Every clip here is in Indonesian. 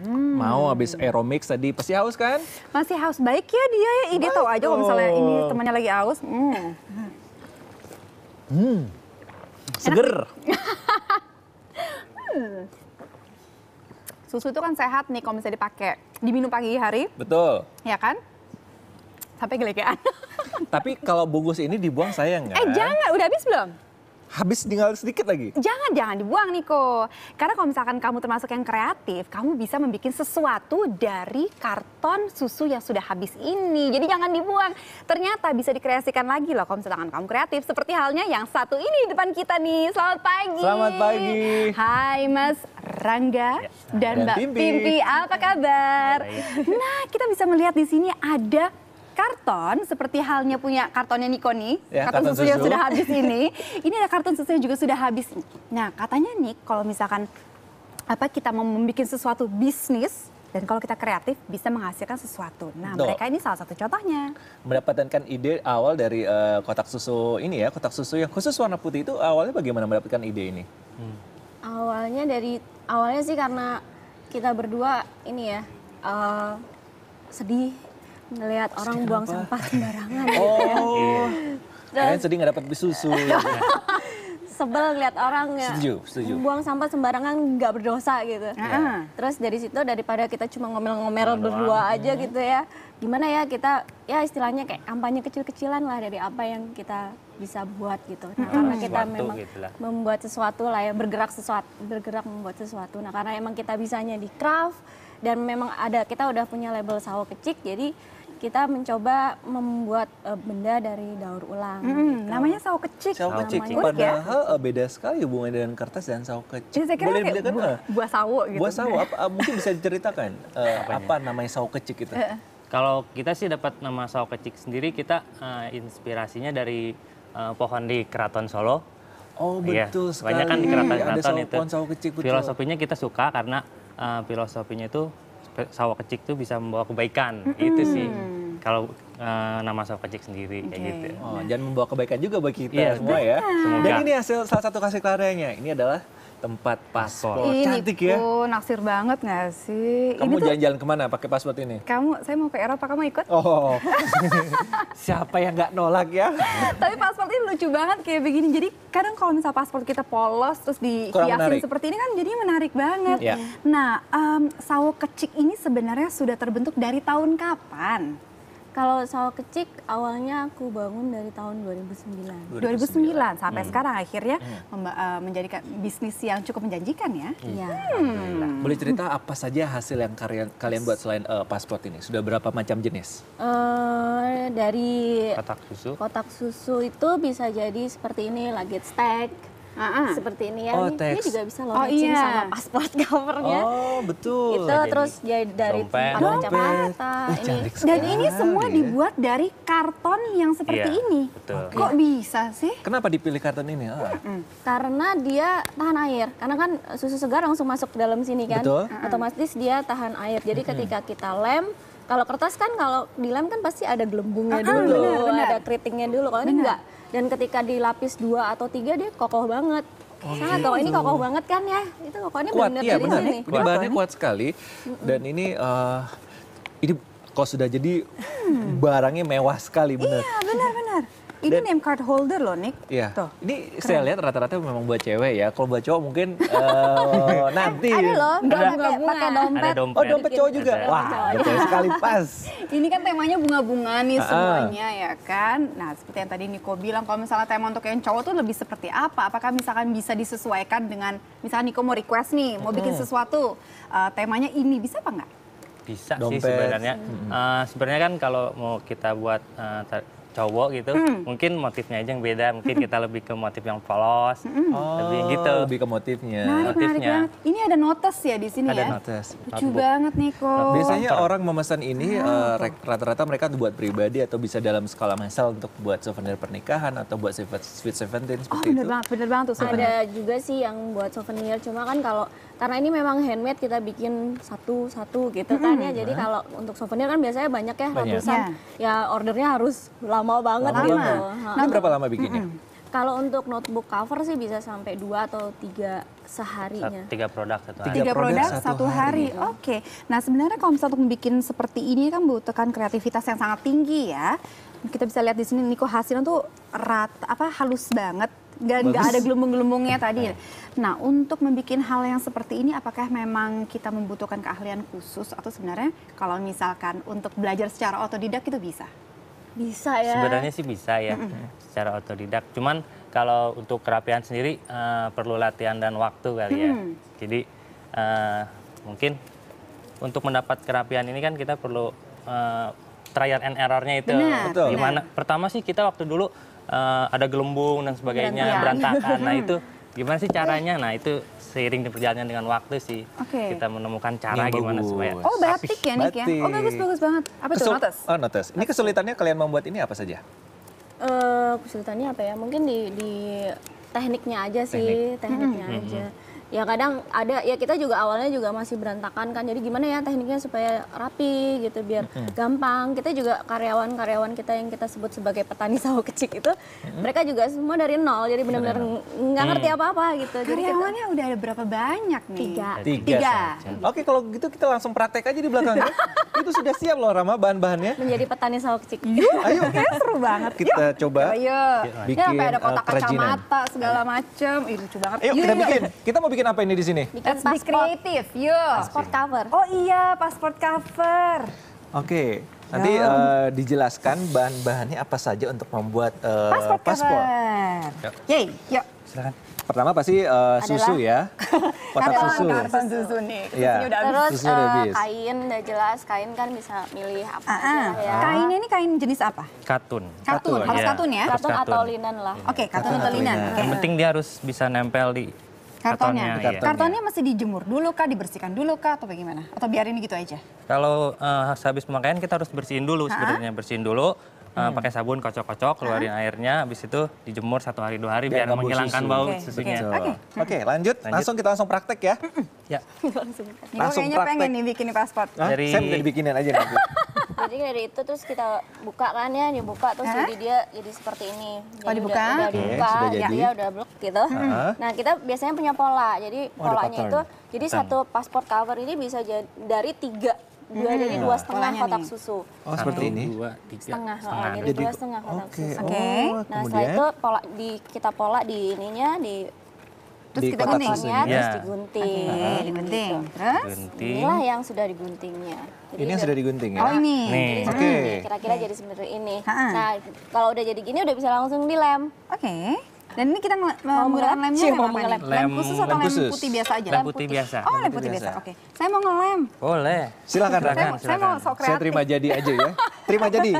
Mau habis aeromix tadi, pasti haus kan? Masih haus, baik ya dia ya. Dia tahu aja kalau misalnya ini temannya lagi haus. Seger. Susu itu kan sehat nih kalau misalnya dipakai. Diminum pagi hari. Betul. Ya kan? Sampai gelegean. Tapi kalau bungkus ini dibuang sayang nggak? Jangan, udah habis belum? Habis tinggal sedikit lagi. Jangan dibuang Niko. Karena kalau misalkan kamu termasuk yang kreatif, kamu bisa membuat sesuatu dari karton susu yang sudah habis ini. Jadi jangan dibuang. Ternyata bisa dikreasikan lagi loh kalau misalkan kamu kreatif. Seperti halnya yang satu ini di depan kita nih. Selamat pagi. Selamat pagi. Hai Mas Rangga dan Mbak Pimpi. Apa kabar? Nah, kita bisa melihat di sini ada karton seperti halnya punya kartonnya Niko nih, ya, karton susu yang sudah habis ini. Ini ada karton susu yang juga sudah habis. Nah, katanya nih kalau misalkan kita mau membuat sesuatu bisnis dan kalau kita kreatif bisa menghasilkan sesuatu. Nah, mereka ini salah satu contohnya. Mendapatkan ide awal dari kotak susu ini ya, kotak susu yang khusus warna putih itu awalnya bagaimana mendapatkan ide ini? Awalnya sih karena kita berdua ini ya sedih ngelihat orang buang sampah sembarangan gitu ya. Kalian sedih nggak dapat susu. Sebel ngeliat orang ya Setuju. buang sampah sembarangan nggak berdosa gitu. Terus dari situ daripada kita cuma ngomel-ngomel berdua aja gitu ya, gimana ya kita ya istilahnya kayak kampanye kecil-kecilan lah dari apa yang kita bisa buat gitu. Nah, karena kita memang membuat sesuatu lah ya, bergerak membuat sesuatu. Nah, karena emang kita bisanya di craft dan memang kita udah punya label Sawo Kecik, jadi kita mencoba membuat benda dari daur ulang. Gitu. Namanya Sawo Kecik. Sawo Kecik. Padahal beda sekali hubungannya dengan kertas dan sawo kecik. Saya kira boleh kayak buah sawo gitu. Buah sawo, mungkin bisa diceritakan apa namanya sawo kecik itu? Kalau kita sih dapat nama Sawo Kecik sendiri, kita inspirasinya dari pohon di Keraton Solo. Oh betul sekali. Banyak kan di keraton-keraton itu. Pohon sawo kecik, betul. Filosofinya kita suka karena filosofinya itu sawo kecik itu bisa membawa kebaikan. Itu sih kalau nama Sawo Kecik sendiri kayak gitu. Dan membawa kebaikan juga bagi kita semua ya. Semoga. Dan ini hasil salah satu hasil karyanya. Ini adalah tempat paspor. Cantik ya. Naksir banget nggak sih? Kamu jalan-jalan kemana pakai paspor ini? Saya mau ke Eropa, kamu ikut? Oh, siapa yang nggak nolak ya? Tapi paspor ini lucu banget kayak begini. Jadi kadang kalau misal paspor kita polos terus dihiasin seperti ini kan jadinya menarik banget. Ya. Nah, Sawo Kecik ini sebenarnya sudah terbentuk dari tahun kapan? Kalau Sawo Kecik awalnya aku bangun dari tahun 2009. 2009 sampai sekarang akhirnya menjadikan bisnis yang cukup menjanjikan ya. Iya. Boleh cerita apa saja hasil yang kalian buat selain paspor ini? Sudah berapa macam jenis? Dari kotak susu itu bisa jadi seperti ini, luggage tag. Seperti ini ya, ini juga bisa loh matching sama pasport covernya. Oh betul. Itu terus dari tempat kacamata. Dan ini semua dibuat dari karton yang seperti ini. Betul. Kok bisa sih? Kenapa dipilih karton ini? Karena dia tahan air. Karena kan susu segar langsung masuk ke dalam sini kan. Betul. Otomatis dia tahan air. Jadi ketika kita lem, kalau kertas kan kalau dilem kan pasti ada gelembungnya dulu, ada keritingnya dulu. Kalau ini enggak. Dan ketika dilapis 2 atau 3 dia kokoh banget. Sangat kokoh. Ini kokoh banget kan ya? Itu kokohnya benar dari sini. Ini bahannya kuat sekali. Dan ini kalau sudah jadi barangnya mewah sekali benar. Iya benar. Ini name card holder loh, Nick. Iya. Tuh. Ini saya lihat rata-rata memang buat cewek ya. Kalau buat cowok mungkin nanti. Ada loh, pakai dompet. Oh, dompet cowok juga. Wah, betul sekali pas. Ini kan temanya bunga-bunga nih semuanya ya kan. Nah, seperti yang tadi Niko bilang, kalau misalnya tema untuk yang cowok tuh lebih seperti apa? Apakah misalkan bisa disesuaikan dengan, misalnya Niko mau request nih, mau bikin sesuatu, temanya ini bisa apa enggak? Bisa dompet. Sih sebenarnya. Sebenarnya kan kalau mau kita buat cowok gitu, mungkin motifnya aja yang beda. Mungkin kita lebih ke motif yang polos, lebih gitu. Lebih ke motifnya. Menarik banget. Ini ada notes ya di sini ada ya? notes. Lucu banget Niko. Biasanya orang memesan ini rata-rata mereka buat pribadi atau bisa dalam skala massal untuk buat souvenir pernikahan atau buat sweet seventeen seperti itu. Bener banget tuh souvenir. Ada juga sih yang buat souvenir, cuma kan karena ini memang handmade kita bikin satu-satu gitu kan ya. Jadi kalau untuk souvenir kan biasanya banyak ya, ratusan. Ya ordernya harus lama banget gitu. Ini berapa lama bikinnya? Kalau untuk notebook cover sih bisa sampai 2 atau 3 seharinya. 3 produk satu hari. 3 produk satu hari. Oke. Nah sebenarnya kalau misalnya untuk bikin seperti ini kan membutuhkan kreativitas yang sangat tinggi ya. Kita bisa lihat di sini Niko hasilnya tuh halus banget. Nggak ada gelembung-gelembungnya tadi. Nah untuk membuat hal yang seperti ini apakah memang kita membutuhkan keahlian khusus atau sebenarnya kalau misalkan untuk belajar secara otodidak itu bisa? Bisa ya. Sebenarnya sih bisa ya, secara otodidak. Cuman kalau untuk kerapian sendiri perlu latihan dan waktu kali ya. Jadi mungkin untuk mendapat kerapian ini kan kita perlu trial and error-nya itu. Benar, Gimana? Pertama sih kita waktu dulu ada gelembung dan sebagainya, berantakan. Nah itu gimana sih caranya? Nah itu seiring perjalanan dengan waktu sih kita menemukan cara gimana supaya Oh batik ya Nik ya? Oh bagus banget. Apa tuh notes? Oh notes. Ini kesulitannya kalian membuat ini apa saja? Kesulitannya apa ya? Mungkin di tekniknya aja sih, tekniknya aja. Ya kadang ada, ya kita juga awalnya juga masih berantakan kan, jadi gimana ya tekniknya supaya rapi gitu, biar gampang. Kita juga karyawan-karyawan kita yang kita sebut sebagai petani sawo kecik itu, mereka juga semua dari nol, jadi benar-benar nggak ngerti apa-apa gitu. Jadi Karyawannya udah ada berapa banyak nih? 3. Tiga saja. Oke kalau gitu kita langsung praktek aja di belakangnya. Itu sudah siap loh Rama bahan-bahannya. Menjadi petani sawo kecik. Ayo Kayaknya seru banget. kita coba Ayo. bikin Ya, sampai ada kotak kerajinan. kacamata segala macem. Ih, lucu banget. Ayo kita bikin. Kita mau bikin apa ini di sini? Bikin Let's be paspor, kreatif. Yuk. paspor cover. Oh iya, pasport cover. Oke. Nanti dijelaskan bahan-bahannya apa saja untuk membuat Pasport paspor. cover. Yeay, yuk. Silakan. Pertama pasti susu ya. Kotak susu. Karton susu nih. Iya. Susunya udah habis. Terus Susunya udah habis. kain udah jelas, kain kan bisa milih apa aja ya. Kainnya ini kain jenis apa? katun. Katun. Harus Iya. katun ya? Katun katun. atau linen lah. Oke, katun atau linen. Oke. Yang penting dia harus bisa nempel di Kartonnya. kartonnya. Iya. Kartonnya mesti dijemur dulu kah, dibersihkan dulu kah, atau bagaimana? Atau biarin gitu aja? Kalau habis pemakaian kita harus bersihin dulu sebenarnya, bersihin dulu. Pakai sabun kocok-kocok, keluarin airnya, habis itu dijemur 1 hari 2 hari biar nggak bau menghilangkan susu. bau Oke, susunya. oke. Oke, lanjut. Kita langsung praktek ya. Ya, Niko Langsung kayaknya praktek. pengen nih bikin paspor. Hah? Dari- Saya minta dibikinin aja nanti. Jadi dari itu terus kita buka kan ya, dibuka terus jadi dia jadi seperti ini. Jadi dibuka? Udah Oke, dibuka, sudah ya, jadi. ya udah blok gitu. Nah kita biasanya punya pola, jadi ada polanya pattern. itu, jadi satu paspor cover ini bisa dari 3, jadi 2,5 Polanya kotak nih. susu. Oh, seperti ini. 2, 3, Setengah, setengah. jadi 2,5 kotak Oke. susu. Oke. Oh, Nah setelah kemudian itu kita pola di ininya, Terus di kita kotak gunting. susunya. terus Ya. digunting. Oke, digunting. Terus? Gunting. Inilah yang sudah diguntingnya. Jadi Ini yang sudah digunting ya. Oh ini. Nih. Jadi Oke. seperti ini, kira-kira jadi seperti ini. Ha-ha. Nah, kalau udah jadi gini udah bisa langsung dilem. Oke. Dan ini kita menggunakan mengelem? lemnya Iya, lem mau apa nih? mengelem. Lem khusus atau Lem lem khusus. putih biasa aja? Lem putih biasa. Oh, lem putih biasa. Oke. Saya mau ngelem. Boleh. Silakan Raka. Saya mau sok Saya kreatif. terima jadi aja ya. Terima jadi.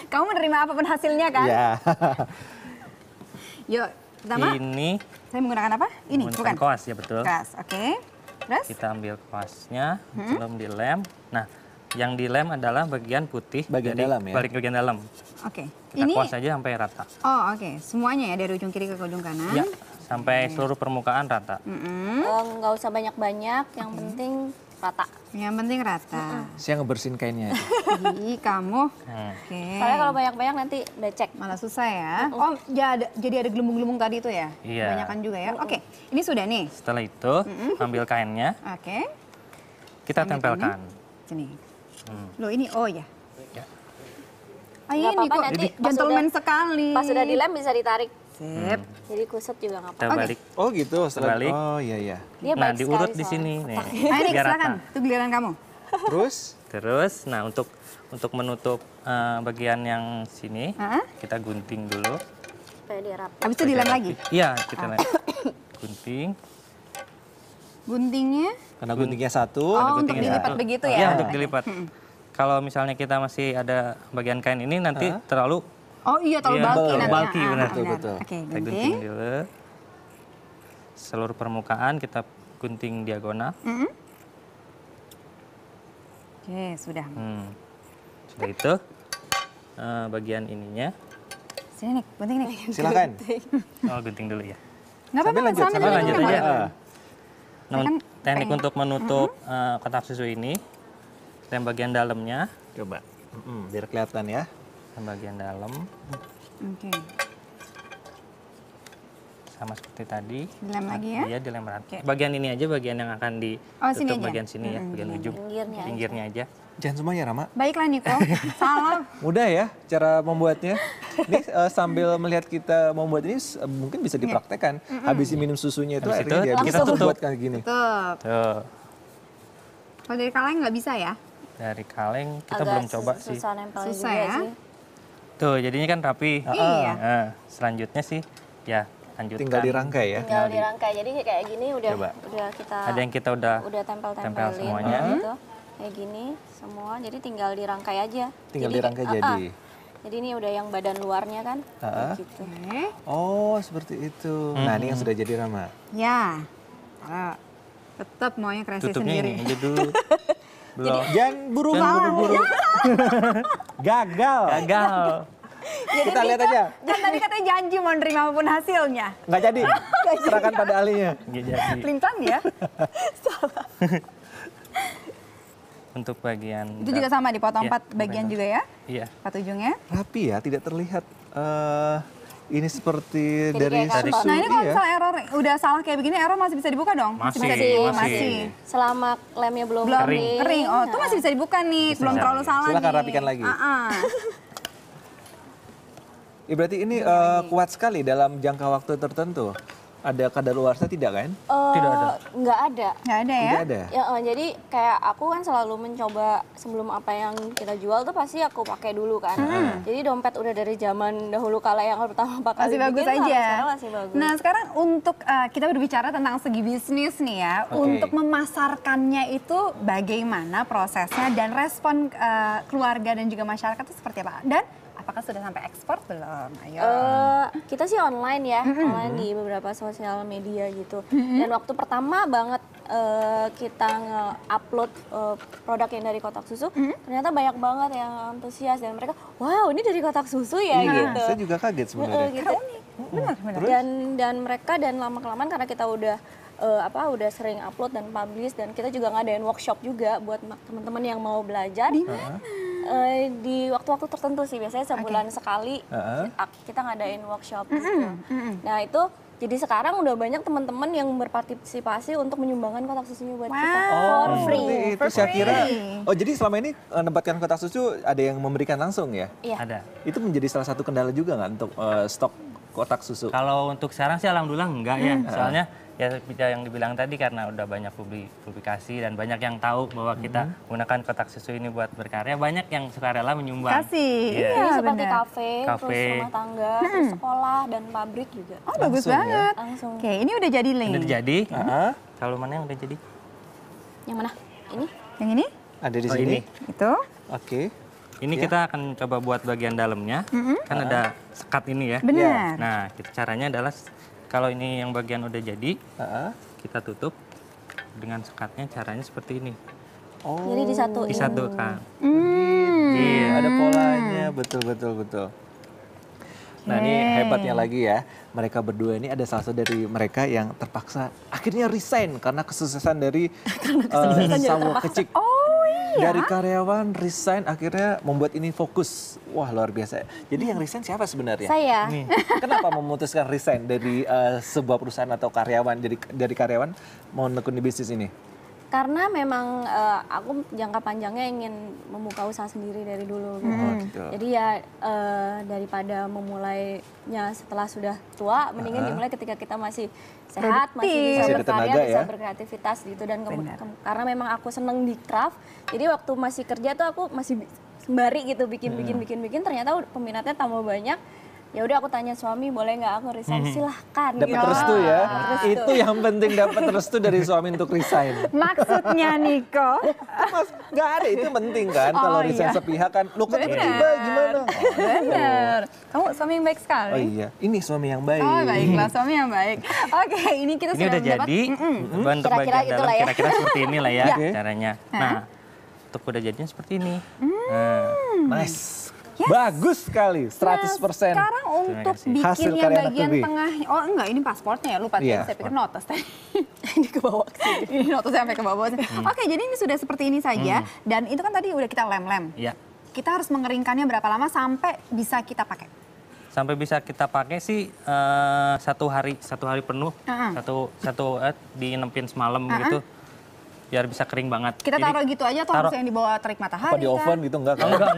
Kamu menerima apapun hasilnya kan? Ya. Yuk, pertama Ini saya menggunakan apa? Ini, bukan? menggunakan koas ya betul. Koas, oke. Terus? Kita ambil koasnya, sebelum dilem. Nah, yang dilem adalah bagian putih Bagian dari dalam ya? balik bagian dalam. Oke. Kita Ini, kuas aja sampai rata. oh oke. Semuanya ya dari ujung kiri ke ujung kanan. Ya, sampai seluruh permukaan rata. Nggak usah banyak-banyak, yang penting rata. Yang penting rata. Saya ngebersihin kainnya. Ih, kamu. Hmm. Oke. Soalnya kalau banyak-banyak nanti becek. Malah susah ya. Oh, jadi ada gelembung-gelembung tadi itu ya? Iya. Kebanyakan juga ya. Oke, ini sudah nih. Setelah itu, ambil kainnya, Oke. kita Ambil tempelkan. Sini. Hmm. Loh ini, oh ya. Ya. Ah, Nggak ini apa-apa, kok nanti pas gentleman udah- sekali. Pas sudah dilem bisa ditarik. Sip. Jadi kusut juga nggak Kita apa-apa. balik. Oh gitu. Setelah Balik. Oh iya iya. Dia Nah, baik diurut sekali di soalnya. sini nih. Nah ini Biar silakan. rata. Itu giliran kamu. Terus Terus, nah untuk menutup bagian yang sini, Hah? kita gunting dulu. Supaya dia rapi. Habis itu dilem lagi. Iya, kita lem. Gunting. Guntingnya. karena guntingnya satu. Oh, untuk guntingnya dilipat satu. begitu ya? Iya, untuk dilipat. Kalau misalnya kita masih ada bagian kain ini nanti terlalu Oh iya, terlalu Iya, bulky bulky, nanti. bulky, benar. Betul, betul. Oke, kita gunting. gunting dulu. Seluruh permukaan kita gunting diagonal. Oke, sudah. Sudah itu bagian ininya. Sini nih, gunting nih. Silakan. Oh, gunting dulu ya. Nggak apa-apa, Sambil lanjut, sambil sambil lanjut gunting, aja. nggak apa-apa. Nah, Kan teknik pengen- untuk menutup kotak susu ini, lem bagian dalamnya, Coba. Biar kelihatan ya. lem bagian dalam. Oke. sama seperti tadi. Dilem lagi ya? Iya, dilem rata. Oke. Bagian ini aja bagian yang akan sini ditutup aja? bagian sini ya, bagian ujung. Pinggirnya aja. Jangan semuanya, Rama. Baiklah Niko, salah. Mudah ya cara membuatnya. Ini sambil melihat kita membuat ini mungkin bisa dipraktekkan. Habis minum susunya itu Habis akhirnya itu dia kita bisa tutup. buat kayak gini. Tutup. Tuh, Kalau dari kaleng nggak bisa ya? dari kaleng kita belum coba sih. Susah nempelnya Susah juga ya? sih. Tuh, jadinya kan rapi. Iya. Nah, selanjutnya sih ya lanjutkan. Tinggal dirangkai ya. Tinggal dirangkai. Jadi kayak gini Coba. udah kita Ada yang kita udah tempel tempel semuanya. gitu. Kayak gini semua. Jadi tinggal dirangkai aja. Tinggal Jadi dirangkai kayak- jadi. Jadi ini udah yang badan luarnya kan. Ah. Gitu. Oke. Oh, seperti itu. Nah, ini yang sudah jadi, Rama. Ya. Kalau tetap maunya kreasi tutupnya sendiri. ini aja dulu. Belum. Jangan buru-buru. Gagal. Gagal. Kita lihat aja. Kan tadi katanya janji mau nerima apapun hasilnya. Nggak jadi. Serahkan pada ahlinya. Nggak jadi. Pelintan ya? Untuk bagian Itu juga sama dipotong Iya, 4 bagian juga ya? Iya. 4 ujungnya. Rapi ya, tidak terlihat ini seperti Jadi dari kayak susu. kantor. Nah ini kalau Iya. misalnya error udah salah kayak begini, error masih bisa dibuka dong? Masih, masih. Selama lemnya belum Belum Kering. kering. Oh, itu masih bisa dibuka nih, Bisa, belum terlalu bisa. salah Silakan nih. rapikan lagi. Ah. Berarti ini kuat sekali dalam jangka waktu tertentu. Ada kadaluarsa tidak kan? Tidak ada. Nggak ada. Nggak ada ya? Tidak ada. Ya, jadi kayak aku kan selalu mencoba sebelum apa yang kita jual tuh pasti aku pakai dulu kan. Jadi dompet udah dari zaman dahulu kala yang pertama kali Masih bagus bikin, aja. sampai sekarang masih bagus. Nah sekarang untuk kita berbicara tentang segi bisnis nih ya, Oke. untuk memasarkannya itu bagaimana prosesnya dan respon keluarga dan juga masyarakat itu seperti apa? Dan apakah sudah sampai ekspor belum? Ayo. Kita sih online ya, online di beberapa sosial media gitu. Dan waktu pertama banget kita nge-upload produk yang dari kotak susu, ternyata banyak banget yang antusias dan mereka, wow ini dari kotak susu ya gitu. Saya juga kaget sebenarnya. Gitu. Benar, benar. Dan mereka dan lama-kelamaan karena kita udah udah sering upload dan publish dan kita juga ngadain workshop juga buat teman-teman yang mau belajar. Di waktu-waktu tertentu sih, biasanya sebulan sekali kita ngadain workshop gitu. Nah itu jadi sekarang udah banyak teman-teman yang berpartisipasi untuk menyumbangkan kotak susunya buat kita for free. Seperti itu. For Saya kira. free. Oh, jadi selama ini menempatkan kotak susu ada yang memberikan langsung ya? Iya. Ada. Itu menjadi salah satu kendala juga nggak untuk stok kotak susu? Kalau untuk sekarang sih alhamdulillah enggak ya. Soalnya ya yang dibilang tadi karena udah banyak publikasi dan banyak yang tahu bahwa kita menggunakan kotak susu ini buat berkarya, banyak yang sukarela menyumbang. Kasih. Iya. Ini Iya, seperti benar. kafe, Kafe. terus rumah tangga, terus sekolah dan pabrik juga. Oh bagus Langsung ya? banget. Langsung. Oke, ini udah jadi link. Udah jadi. Ah, Kalau mana yang udah jadi? Yang mana? Ini? Yang ini? ada di Oh, sini. ini. Itu. Oke. Ini kita akan coba buat bagian dalamnya. Kan ada sekat ini ya. Benar. Nah, caranya adalah kalau ini yang bagian udah jadi, kita tutup dengan sekatnya. Caranya seperti ini. Oh. Jadi disatuin. Disatukan. Iya, ada polanya, betul. Nah ini hebatnya lagi ya, mereka berdua ini ada salah satu dari mereka yang terpaksa akhirnya resign karena kesuksesan dari Sawo Kecik. Oh iya. Dari karyawan resign akhirnya membuat ini fokus. Wah luar biasa. Jadi yang resign siapa sebenarnya? Saya. Kenapa memutuskan resign dari sebuah perusahaan atau karyawan, dari karyawan mau menekuni bisnis ini? Karena memang aku jangka panjangnya ingin membuka usaha sendiri dari dulu gitu. Gitu. Jadi ya daripada memulainya setelah sudah tua, mendingan dimulai ketika kita masih sehat, masih bisa Masih ada berkarya, tenaga bisa ya. berkreativitas gitu. Dan Benar. karena memang aku seneng di craft, jadi waktu masih kerja tuh aku masih sembari gitu bikin. Ternyata peminatnya tambah banyak. Ya udah aku tanya suami boleh nggak aku resign, silahkan. Dapat gitu. restu ya. Dapat restu. Itu yang penting, dapat restu dari suami untuk resign. Maksudnya Niko. Mas, nggak ada, itu penting kan kalau Oh, resign iya. sepihak kan. Lo kok Benar. tiba-tiba gimana? Benar. Kamu suami yang baik sekali. Oh iya, ini suami yang baik. Oh baiklah, suami yang baik. Oke, ini kita Ini sudah udah mendapat. jadi. Untuk Kira-kira bagian dalam itulah ya. kira-kira seperti inilah ya Oke. caranya. Nah, untuk udah jadinya seperti ini. Nah, Nice. Bagus sekali, 100%. Sekarang untuk kasih. bikin Hasil yang karya anak bagian Tubi. tengah, oh enggak ini pasportnya ya, lupa Iya. saya pikir notes tadi. Ini ke bawah sih. Ini notes sampai ke bawah. Oke, jadi ini sudah seperti ini saja dan itu kan tadi udah kita lem-lem. ya. Kita harus mengeringkannya berapa lama sampai bisa kita pakai? sampai bisa kita pakai sih satu hari penuh, dienempin semalam gitu, biar bisa kering banget. Kita taruh gitu aja atau harus yang di bawah terik matahari? Apa di oven gitu enggak? Enggak.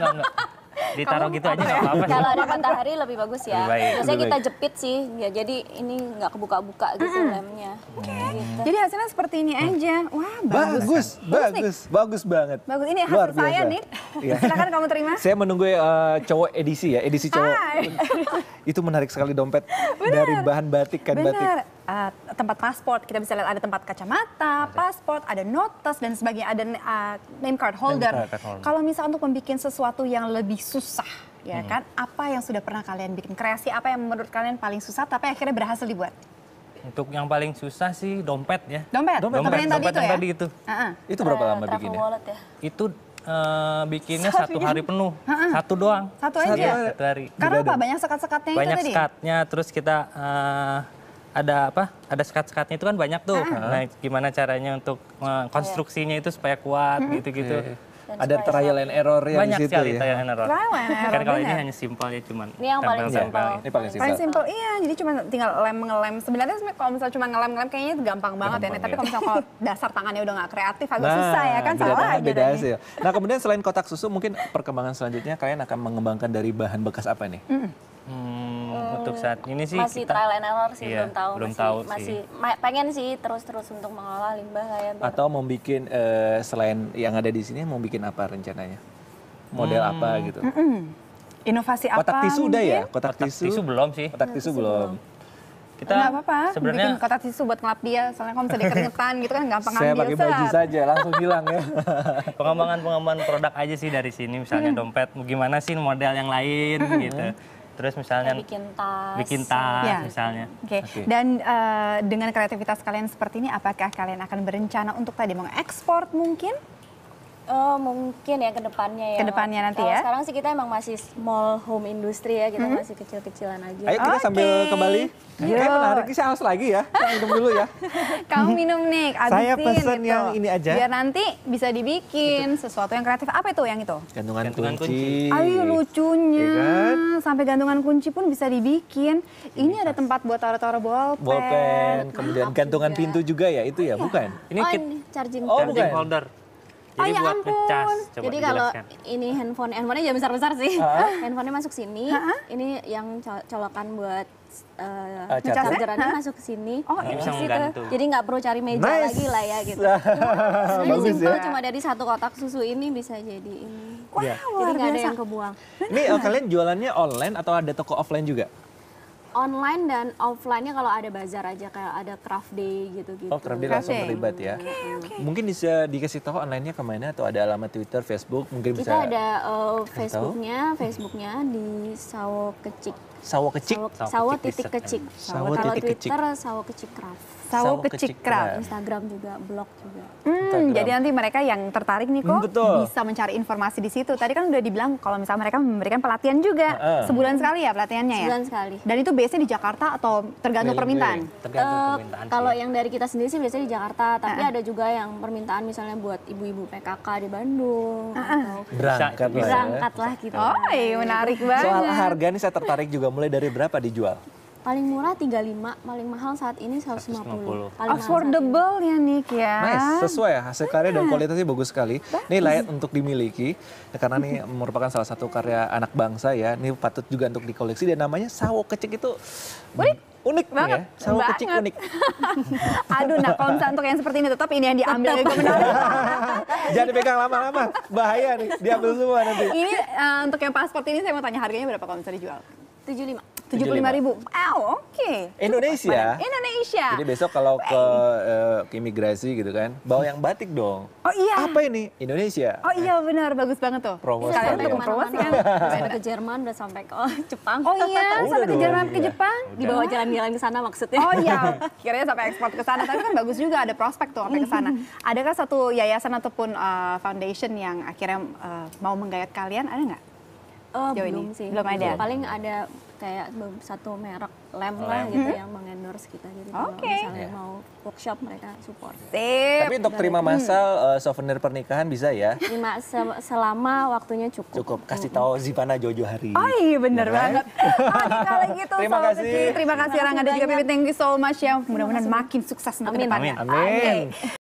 Ditaruh gitu aja nggak apa-apa sih. Kalau ada matahari lebih bagus ya. Lebih baik. Biasanya kita jepit sih, ya jadi ini nggak kebuka-buka gitu lemnya. Gitu. Jadi hasilnya seperti ini aja. Wah, Bagus banget. Bagus, ini Luar hasil saya biasa. nih. Iya. Silakan kamu terima. Saya menunggu cowok edisi cowok. Itu menarik sekali dompet dari bahan batik kan batik. Benar. Tempat paspor, kita bisa lihat ada tempat kacamata, paspor, ada notes dan sebagainya, ada name card holder. Kalau misal untuk membuat sesuatu yang lebih susah, ya kan? Apa yang sudah pernah kalian bikin? Kreasi apa yang menurut kalian paling susah tapi akhirnya berhasil dibuat? Untuk yang paling susah sih dompet ya. Dompet yang tadi itu ya? Itu berapa lama Travel bikinnya? wallet ya. Itu bikinnya 1 hari penuh, 1 doang. Satu aja? 1 hari. Karena apa? Banyak sekat-sekatnya itu Banyak tadi? sekatnya, terus kita ada sekat-sekatnya itu kan banyak tuh. Nah, gimana caranya untuk konstruksinya itu supaya kuat gitu-gitu. Ada trial and error ya di Banyak situ sekali ya. trial and error. Trial and error, Kan kalau ini benar. hanya simpel ya, cuman Ini yang paling tempel-tempel. simpel. Ini paling Paling simpel. simple, iya. Jadi cuma tinggal ngelem. Sebenarnya kalau misalnya cuma ngelem kayaknya itu gampang banget ya. Gampang, Tapi ya. kalau misalnya kalau dasar tangannya udah nggak kreatif, agak susah ya kan? beda Salah tangan, aja beda tadi. hasil. Nah kemudian selain kotak susu, mungkin perkembangan selanjutnya kalian akan mengembangkan dari bahan bekas apa nih? Untuk saat ini sih Masih kita trial and error sih, Iya, belum tahu. Masih pengen sih terus untuk mengolah limbah lah ya. biar- Atau mau bikin selain yang ada di sini mau bikin apa rencananya? Model apa gitu? Inovasi apa? Kotak tisu udah ya? Kotak kotak tisu? tisu belum sih. Kotak tisu belum. Kita Nggak apa-apa, sebenarnya bikin kotak tisu buat ngelap dia. Soalnya kalau misalnya dia keringetan gitu kan gampang Saya ambil. pakai baju set. saja langsung hilang ya. pengembangan produk aja sih dari sini, misalnya dompet gimana sih model yang lain gitu. Terus misalnya Kayak bikin tas Ya. misalnya. Oke. Dan dengan kreativitas kalian seperti ini, apakah kalian akan berencana untuk tadi mengekspor mungkin? Oh, mungkin ya ke depannya ya. Ke depannya nanti Kalau ya? sekarang sih kita emang masih small home industry ya, kita masih kecil-kecilan aja. Ayo kita sambil ke Bali. Kayak menarik, saya haus lagi ya. Saya minum dulu ya. Kamu minum nih, Saya habisin pesen gitu. yang ini aja. Biar nanti bisa dibikin sesuatu yang kreatif. Apa itu yang itu? Gantungan Gantungan kunci. Ayo lucunya, Iya kan? sampai gantungan kunci pun bisa dibikin. Ini ada tempat buat taruh-taruh bolpen. Bolpen, kemudian gantungan pintu juga ya, itu ya, bukan? Ini Oh, kit ini charging Oh, port. bukan. holder. Oh, Jadi ya buat ampun. ngecas. Coba Jadi kalau dijelaskan. ini handphonenya jangan besar-besar sih. Handphonenya masuk sini. Ini yang colokan buat chargerannya masuk ke sini. Oh, Ini iya. bisa Situ. menggantung. Jadi nggak perlu cari meja Nice. lagi lah ya gitu. Sebenarnya Bagus simple, ya. cuma dari satu kotak susu ini bisa jadi ini. Wah, Iya. Jadi luar nggak ada biasa. yang kebuang. Ini kalian jualannya online atau ada toko offline juga? Online dan offline-nya kalau ada bazar aja, kayak ada craft day gitu-gitu. Oh, kerja langsung Cafe. terlibat ya. Mungkin bisa dikasih tahu online-nya kemana atau ada alamat Twitter, Facebook, mungkin bisa. Kita ada tahu? Facebooknya di Sawo Kecik. Sawo kecik. Sawo titik kecik. Sawo Kalau titik kecik. Twitter Sawo Kecik Craft. Sawo Sawo kecik kecik craft. Instagram juga, blog juga. Jadi nanti mereka yang tertarik nih kok Betul. bisa mencari informasi di situ. Tadi kan udah dibilang kalau misalnya mereka memberikan pelatihan juga. Sebulan sekali ya pelatihannya ya? Sebulan sekali. Dan itu biasanya di Jakarta atau tergantung permintaan? Tergantung permintaan. Kalau sih. yang dari kita sendiri sih biasanya di Jakarta, tapi ada juga yang permintaan misalnya buat ibu-ibu PKK di Bandung atau Berangkat lah ya. berangkat lah gitu. Oh iya menarik Soal banget. harga nih saya tertarik juga, mulai dari berapa dijual? Paling murah 35, paling mahal saat ini 150. 150. Paling mahal Affordable ya Nick ya. Nice, sesuai ya, hasil karya dan kualitasnya bagus sekali. Ini layak untuk dimiliki, ya, karena ini merupakan salah satu karya anak bangsa ya. Ini patut juga untuk dikoleksi dan namanya Sawo Kecik itu unik nih ya. Sawo Kecik Banget. unik. Aduh, nah kalau misalnya untuk yang seperti ini tetap ini yang diambil juga menarik. Jangan dipegang lama-lama, bahaya nih, diambil semua nanti. Ini untuk yang pasport ini saya mau tanya harganya berapa kalau misalnya dijual? 75. 75.000. Wow, oke. Indonesia. Indonesia. Jadi besok kalau ke imigrasi gitu kan, bawa yang batik dong. Oh iya. Apa ini? Indonesia. Oh iya benar, bagus banget tuh. Promo Sekalian sekali untuk ya. mempromosikan. Udah ke Jerman, udah sampai ke Jepang. Oh iya, Udah sampai ke dong, Jerman, ke iya. Jepang. Dibawa jalan-jalan ke sana maksudnya. Oh iya, kiranya sampai ekspor ke sana. Tapi kan bagus juga ada prospek tuh sampai ke sana. Adakah satu yayasan ataupun foundation yang akhirnya mau menggayat kalian? Ada nggak? Oh, Sejauh belum ini? sih. Belum ada? Paling ada kayak satu merek lem lah gitu yang mengendorse kita. Jadi kalau misalnya mau workshop mereka support. Sip. Tapi untuk terima massal souvenir pernikahan bisa ya? Terima selama waktunya cukup. Cukup kasih tahu Zivana Jojo hari. Oh iya bener Ya kan? banget. Oke kalau gitu Terima Sobat kasih. Kecil. Terima kasih Rangga dan juga Pipit. Thank you so much ya. Mudah-mudahan makin sukses untuk Amin. kedepannya. Amin. Oke.